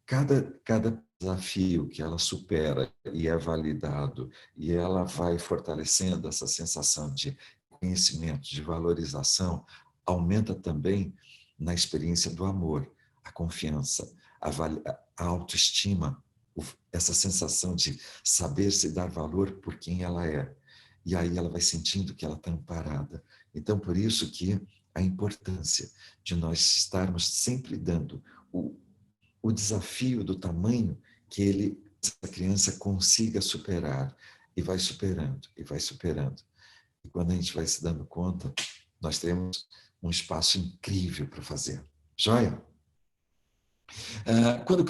Cada desafio que ela supera e é validado, e ela vai fortalecendo essa sensação de conhecimento, de valorização, aumenta também na experiência do amor, a confiança, a autoestima, essa sensação de saber se dar valor por quem ela é. E aí ela vai sentindo que ela está amparada. Então, por isso que a importância de nós estarmos sempre dando o desafio do tamanho que essa criança consiga superar, e vai superando, e vai superando. E quando a gente vai se dando conta, nós temos um espaço incrível para fazer. Joia? Quando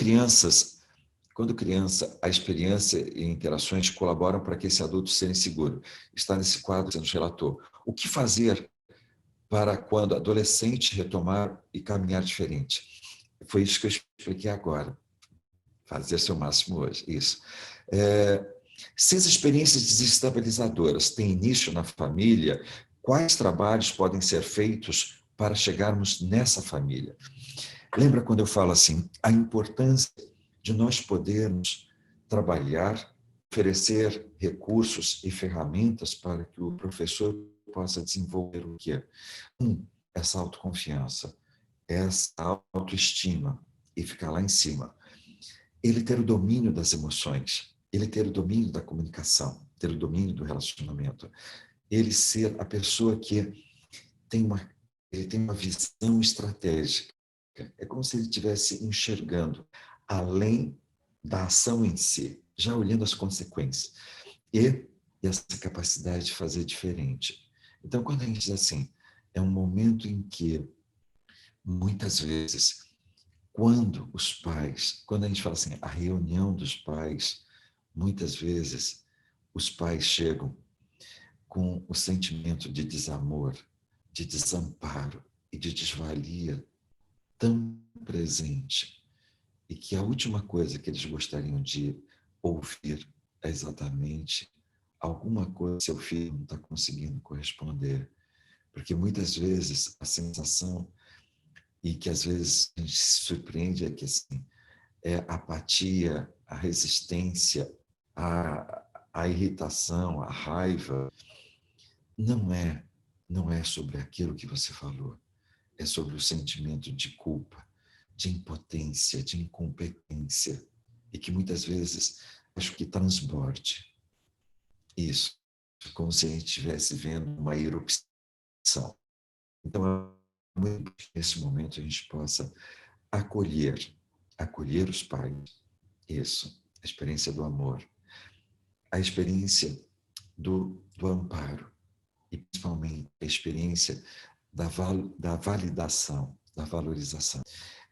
criança, a experiência e interações colaboram para que esse adulto seja seguro. Está nesse quadro que você nos relatou. O que fazer para quando adolescente retomar e caminhar diferente? Foi isso que eu expliquei agora. Fazer seu máximo hoje, isso. Se as experiências desestabilizadoras têm início na família, quais trabalhos podem ser feitos para chegarmos nessa família? Lembra quando eu falo assim, a importância de nós podermos trabalhar, oferecer recursos e ferramentas para que o professor possa desenvolver o quê? Essa autoconfiança, essa autoestima e ficar lá em cima. Ele ter o domínio das emoções, ele ter o domínio da comunicação, ter o domínio do relacionamento, ele ser a pessoa que ele tem uma visão estratégica. É como se ele estivesse enxergando além da ação em si, já olhando as consequências. E essa capacidade de fazer diferente. Então, quando a gente diz assim, é um momento em que, muitas vezes, quando a gente fala assim, a reunião dos pais, muitas vezes os pais chegam com o sentimento de desamor, de desamparo e de desvalia tão presente, e que a última coisa que eles gostariam de ouvir é exatamente alguma coisa que seu filho não está conseguindo corresponder. Porque muitas vezes a sensação, e que às vezes a gente se surpreende, é que assim, é a apatia, a resistência, a irritação, a raiva, não é, não é sobre aquilo que você falou, é sobre o sentimento de culpa, de impotência, de incompetência, e que muitas vezes acho que transborde isso, como se a gente estivesse vendo uma erupção. Então, é muito importante que nesse momento a gente possa acolher os pais, isso, a experiência do amor, a experiência do amparo, e principalmente a experiência da validação, da valorização.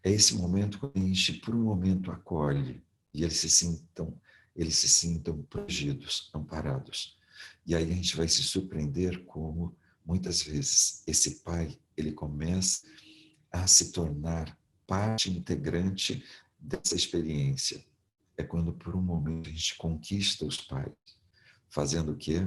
É esse momento que a gente, por um momento, acolhe e eles se sintam protegidos, amparados. E aí a gente vai se surpreender como, muitas vezes, esse pai, ele começa a se tornar parte integrante dessa experiência. É quando, por um momento, a gente conquista os pais, fazendo o quê?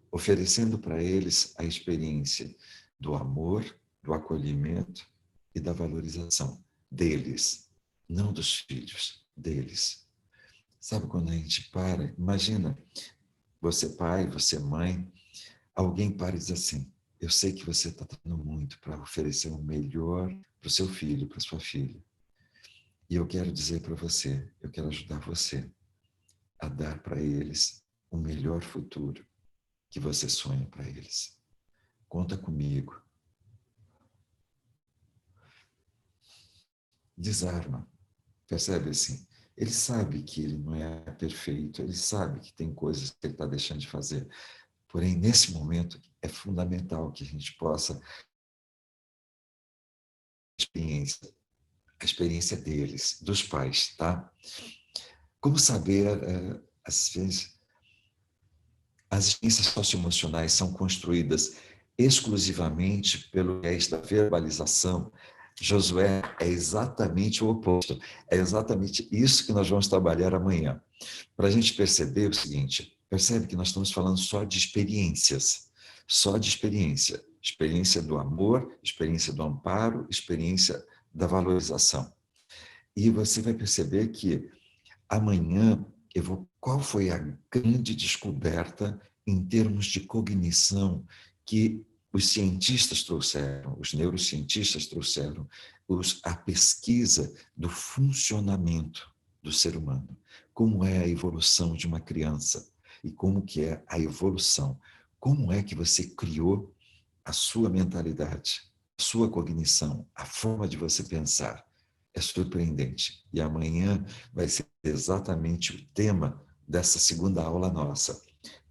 Oferecendo para eles a experiência do amor, do acolhimento e da valorização deles, não dos filhos, deles. Sabe quando a gente para? Imagina, você pai, você mãe, alguém para e diz assim: eu sei que você está tendo muito para oferecer o melhor para o seu filho, para a sua filha. E eu quero dizer para você, eu quero ajudar você a dar para eles o melhor futuro que você sonha para eles. Conta comigo. Desarma. Percebe assim? Ele sabe que ele não é perfeito, ele sabe que tem coisas que ele está deixando de fazer. Porém, nesse momento, é fundamental que a gente possa a experiência deles, dos pais, tá? Como saber, às vezes, as experiências socioemocionais são construídas exclusivamente pelo viés da verbalização. Josué é exatamente o oposto. É exatamente isso que nós vamos trabalhar amanhã. Para a gente perceber o seguinte, percebe que nós estamos falando só de experiências, só de experiência. Experiência do amor, experiência do amparo, experiência da valorização. E você vai perceber que amanhã eu vou. Qual foi a grande descoberta em termos de cognição que os cientistas trouxeram, os neurocientistas trouxeram, a pesquisa do funcionamento do ser humano? Como é a evolução de uma criança e como que é a evolução? Como é que você criou a sua mentalidade, a sua cognição, a forma de você pensar? É surpreendente. E amanhã vai ser exatamente o tema dessa segunda aula nossa.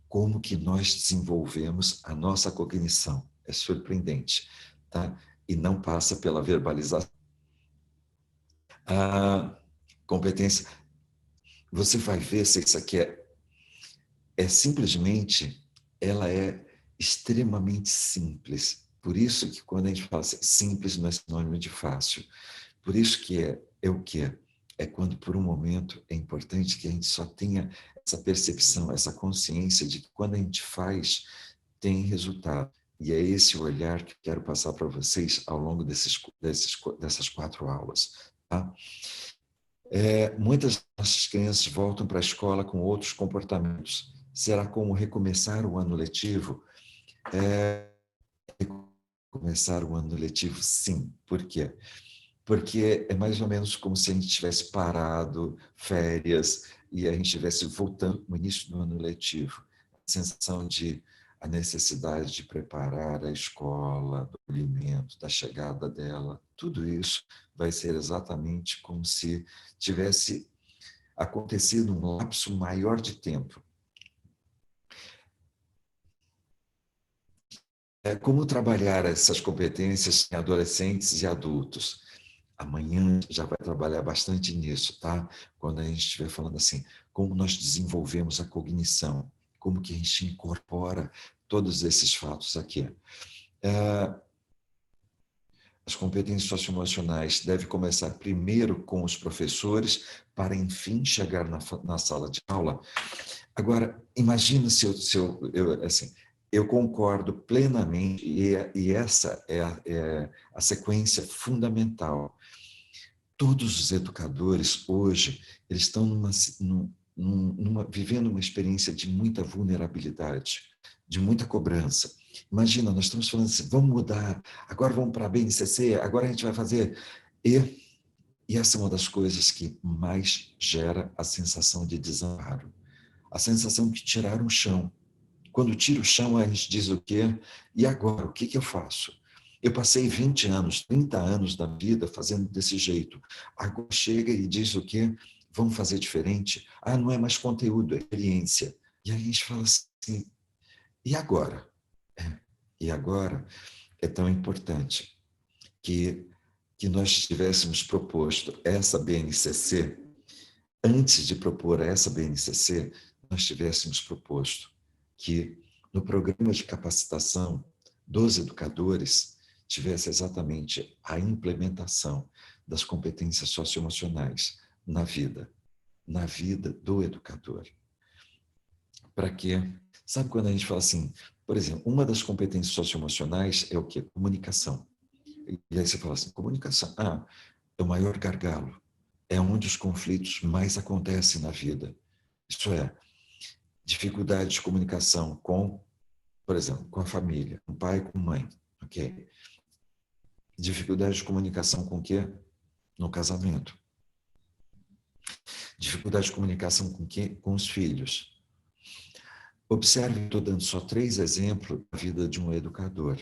Como que nós desenvolvemos a nossa cognição. É surpreendente, tá? E não passa pela verbalização. A competência, você vai ver se isso aqui é simplesmente, ela é extremamente simples. Por isso que quando a gente fala assim, simples não é sinônimo de fácil. Por isso que é o que é. É quando, por um momento, é importante que a gente só tenha essa percepção, essa consciência de que quando a gente faz, tem resultado. E é esse o olhar que eu quero passar para vocês ao longo dessas 4 aulas. Tá? Muitas nossas crianças voltam para a escola com outros comportamentos. Será como recomeçar o ano letivo? Começar o ano letivo, sim. Por quê? Porque é mais ou menos como se a gente tivesse parado, férias, e a gente estivesse voltando no início do ano letivo. A sensação de a necessidade de preparar a escola, do alimento, da chegada dela, tudo isso vai ser exatamente como se tivesse acontecido um lapso maior de tempo. Como trabalhar essas competências em adolescentes e adultos? Amanhã já vai trabalhar bastante nisso, tá? Quando a gente estiver falando assim, como nós desenvolvemos a cognição, como que a gente incorpora todos esses fatos aqui. As competências socioemocionais devem começar primeiro com os professores, para enfim chegar na sala de aula. Agora, imagina assim, eu concordo plenamente, e essa é a sequência fundamental. Todos os educadores hoje, eles estão vivendo uma experiência de muita vulnerabilidade, de muita cobrança. Imagina, nós estamos falando assim, vamos mudar, agora vamos para a BNCC, agora a gente vai fazer. E essa é uma das coisas que mais gera a sensação de desamparo, a sensação de tirar o chão. Quando tira o chão, a gente diz o quê? E agora, o que eu faço? Eu passei 20 anos, 30 anos da vida fazendo desse jeito. Agora chega e diz o quê? Vamos fazer diferente? Ah, não é mais conteúdo, é experiência. E aí a gente fala assim, e agora? E agora é tão importante que nós tivéssemos proposto essa BNCC, antes de propor essa BNCC, nós tivéssemos proposto que no programa de capacitação dos educadores tivesse exatamente a implementação das competências socioemocionais na vida do educador. Para quê? Sabe quando a gente fala assim, por exemplo, uma das competências socioemocionais é o quê? Comunicação. E aí você fala assim, comunicação, é o maior gargalo, é onde os conflitos mais acontecem na vida. Isso é, dificuldade de comunicação com, por exemplo, com a família, com o pai e com a mãe, ok? Dificuldade de comunicação com o quê? No casamento. Dificuldade de comunicação com quê? Com os filhos. Observe, estou dando só 3 exemplos da vida de um educador.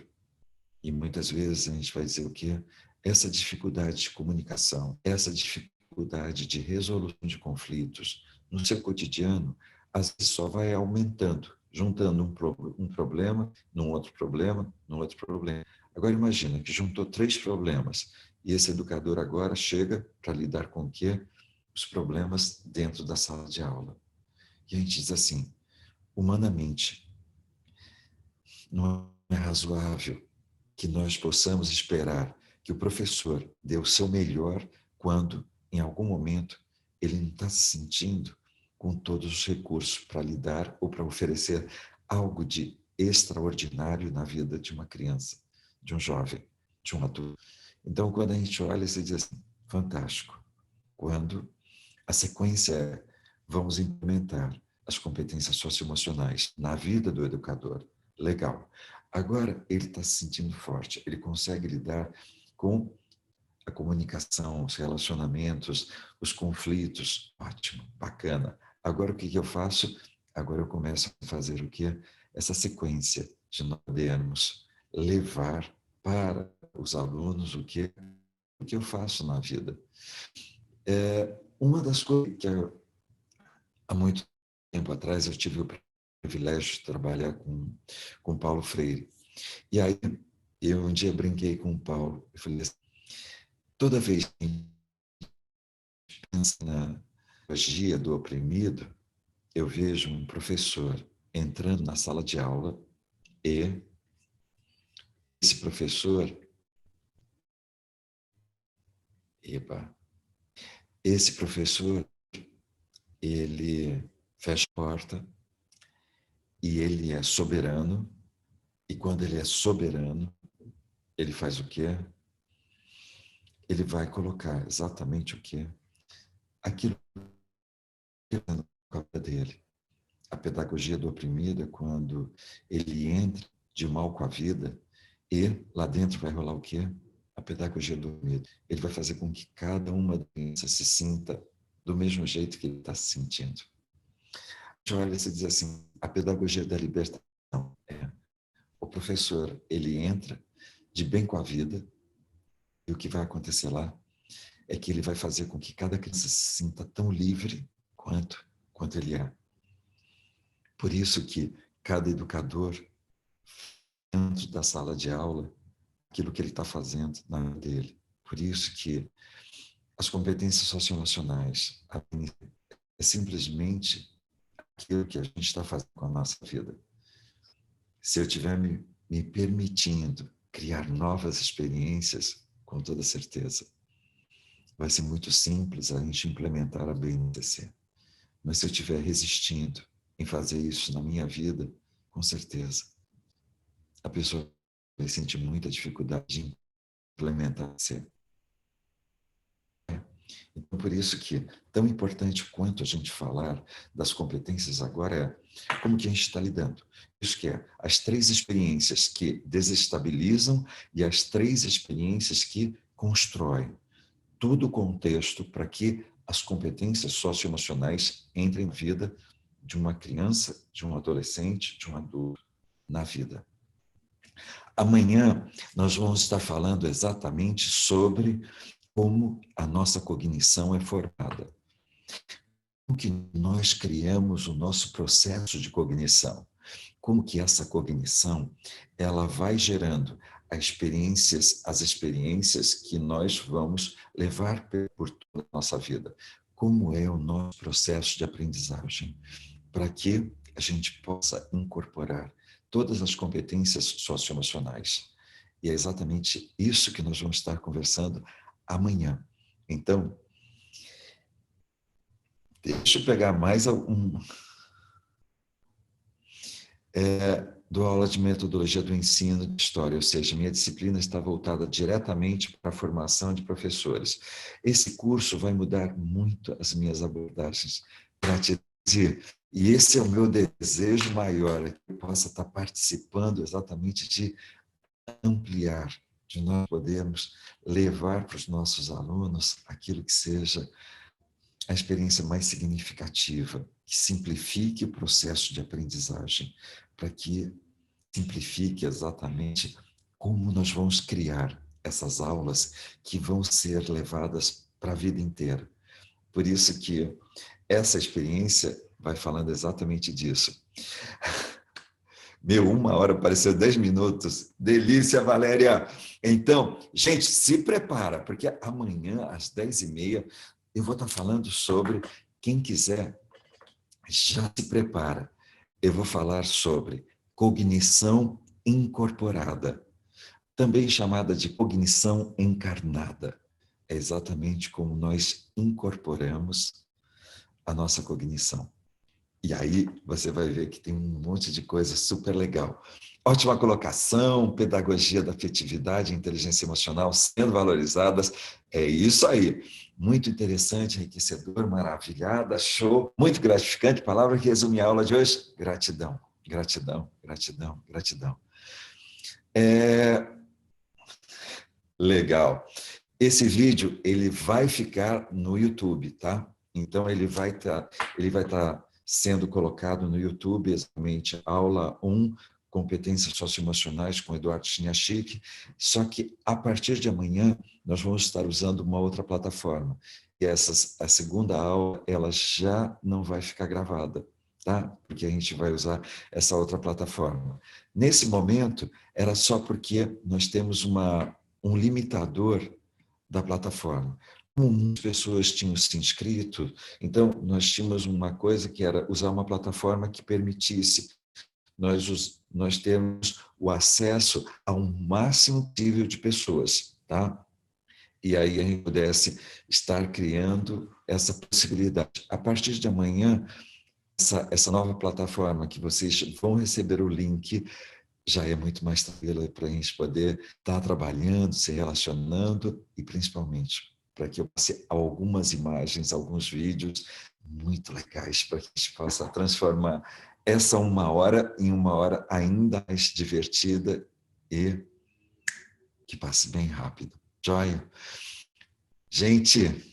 E muitas vezes a gente vai dizer o quê? Essa dificuldade de comunicação, essa dificuldade de resolução de conflitos no seu cotidiano, às vezes só vai aumentando, juntando um problema, num outro problema, num outro problema. Agora imagina que juntou 3 problemas e esse educador agora chega para lidar com o quê? Os problemas dentro da sala de aula. E a gente diz assim, humanamente, não é razoável que nós possamos esperar que o professor dê o seu melhor quando, em algum momento, ele não está se sentindo com todos os recursos para lidar ou para oferecer algo de extraordinário na vida de uma criança, de um jovem, de um adulto. Então, quando a gente olha, você diz assim, fantástico. Quando a sequência é, vamos implementar as competências socioemocionais na vida do educador. Legal. Agora ele está se sentindo forte, ele consegue lidar com a comunicação, os relacionamentos, os conflitos. Ótimo, bacana. Agora o que eu faço? Agora eu começo a fazer o quê? Essa sequência de nós podermos levar para os alunos o que eu faço na vida. Uma das coisas que há muito tempo atrás eu tive o privilégio de trabalhar com Paulo Freire. E aí eu um dia brinquei com o Paulo, eu falei assim, toda vez que a gente pensa na pedagogia do oprimido, eu vejo um professor entrando na sala de aula e esse professor, epa, esse professor, ele fecha a porta e ele é soberano, e quando ele é soberano, ele faz o quê? Ele vai colocar exatamente o quê? Aquilo que está na cabeça dele. A pedagogia do oprimido é quando ele entra de mal com a vida e lá dentro vai rolar o quê? A pedagogia do medo. Ele vai fazer com que cada uma das crianças se sinta do mesmo jeito que ele está se sentindo. Olha, você diz assim, a pedagogia da libertação é o professor, ele entra de bem com a vida e o que vai acontecer lá é que ele vai fazer com que cada criança se sinta tão livre quanto ele é. Por isso que cada educador, dentro da sala de aula, aquilo que ele está fazendo na vida dele. Por isso que as competências socioemocionais é simplesmente aquilo que a gente está fazendo com a nossa vida. Se eu estiver me permitindo criar novas experiências, com toda certeza, vai ser muito simples a gente implementar a BNCC. Mas se eu estiver resistindo em fazer isso na minha vida, com certeza, a pessoa vai sentir muita dificuldade de implementar a BNCC. Então, por isso que tão importante quanto a gente falar das competências agora é como que a gente está lidando. Isso que é as 3 experiências que desestabilizam e as 3 experiências que constroem. Tudo o contexto para que as competências socioemocionais entrem na vida de uma criança, de um adolescente, de um adulto, na vida. Amanhã nós vamos estar falando exatamente sobre como a nossa cognição é formada. Como que nós criamos o nosso processo de cognição? Como que essa cognição ela vai gerando as experiências que nós vamos levar por toda a nossa vida? Como é o nosso processo de aprendizagem? Para que a gente possa incorporar todas as competências socioemocionais. E é exatamente isso que nós vamos estar conversando amanhã. Então, deixa eu pegar mais um. Dou aula de metodologia do ensino de história, ou seja, minha disciplina está voltada diretamente para a formação de professores. Esse curso vai mudar muito as minhas abordagens para te dizer, e esse é o meu desejo maior, é que eu possa estar participando exatamente de ampliar, de nós podermos levar para os nossos alunos aquilo que seja a experiência mais significativa, que simplifique o processo de aprendizagem, para que simplifique exatamente como nós vamos criar essas aulas que vão ser levadas para a vida inteira. Por isso que essa experiência vai falando exatamente disso. Meu, 1 hora pareceu 10 minutos. Delícia, Valéria! Então, gente, se prepara, porque amanhã, às 10h30, eu vou estar falando sobre, quem quiser, já se prepara. Eu vou falar sobre cognição incorporada, também chamada de cognição encarnada. É exatamente como nós incorporamos a nossa cognição. E aí você vai ver que tem um monte de coisa super legal. Ótima colocação, pedagogia da afetividade e inteligência emocional sendo valorizadas. É isso aí. Muito interessante, enriquecedor, maravilhada, show. Muito gratificante. Palavra que resume a aula de hoje: gratidão, gratidão, gratidão, gratidão. Legal. Esse vídeo ele vai ficar no YouTube, tá? Então ele vai estar sendo colocado no YouTube, exatamente aula 1, competências socioemocionais com Eduardo Chiniachik, só que a partir de amanhã nós vamos estar usando uma outra plataforma. E a segunda aula ela já não vai ficar gravada, tá? Porque a gente vai usar essa outra plataforma. Nesse momento era só porque nós temos um limitador da plataforma. Como muitas pessoas tinham se inscrito, então nós tínhamos uma coisa que era usar uma plataforma que permitisse nós termos o acesso a um máximo possível de pessoas, tá? E aí a gente pudesse estar criando essa possibilidade. A partir de amanhã, essa nova plataforma que vocês vão receber o link já é muito mais tranquila para a gente poder estar trabalhando, se relacionando e principalmente para que eu passe algumas imagens, alguns vídeos muito legais para que a gente possa transformar essa 1 hora em 1 hora ainda mais divertida e que passe bem rápido. Joia? Gente,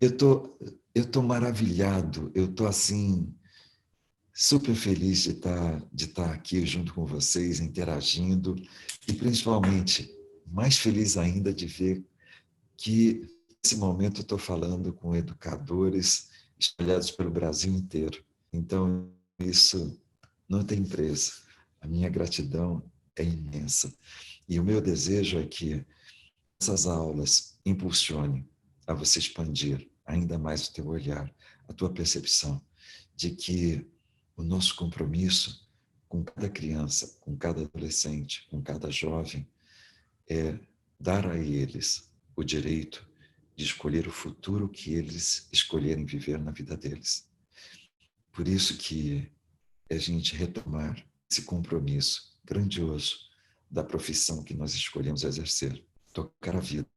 eu tô maravilhado, eu tô assim super feliz de estar aqui junto com vocês, interagindo, e principalmente, mais feliz ainda de ver que, nesse momento, eu estou falando com educadores espalhados pelo Brasil inteiro. Então, isso não tem preço. A minha gratidão é imensa. E o meu desejo é que essas aulas impulsionem a você expandir ainda mais o teu olhar, a tua percepção, de que o nosso compromisso com cada criança, com cada adolescente, com cada jovem, é dar a eles o direito de escolher o futuro que eles escolherem viver na vida deles. Por isso que é a gente retomar esse compromisso grandioso da profissão que nós escolhemos exercer, tocar a vida,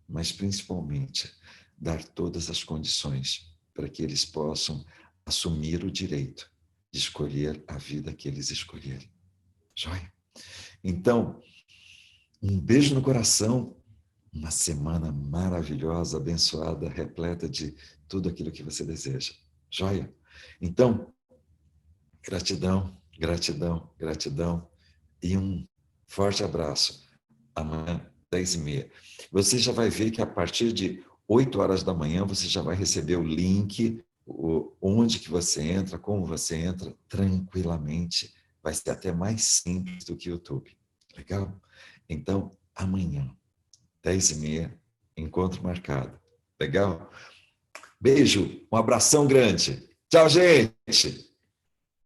mas principalmente dar todas as condições para que eles possam assumir o direito de escolher a vida que eles escolherem. Joia? Então, um beijo no coração, uma semana maravilhosa, abençoada, repleta de tudo aquilo que você deseja. Joia? Então, gratidão, gratidão, gratidão e um forte abraço. Amanhã, 10h30. Você já vai ver que a partir de 8 horas da manhã você já vai receber o link, onde que você entra, como você entra, tranquilamente. Vai ser até mais simples do que o YouTube. Legal? Então, amanhã, 10h30, encontro marcado. Legal? Beijo, um abração grande. Tchau, gente!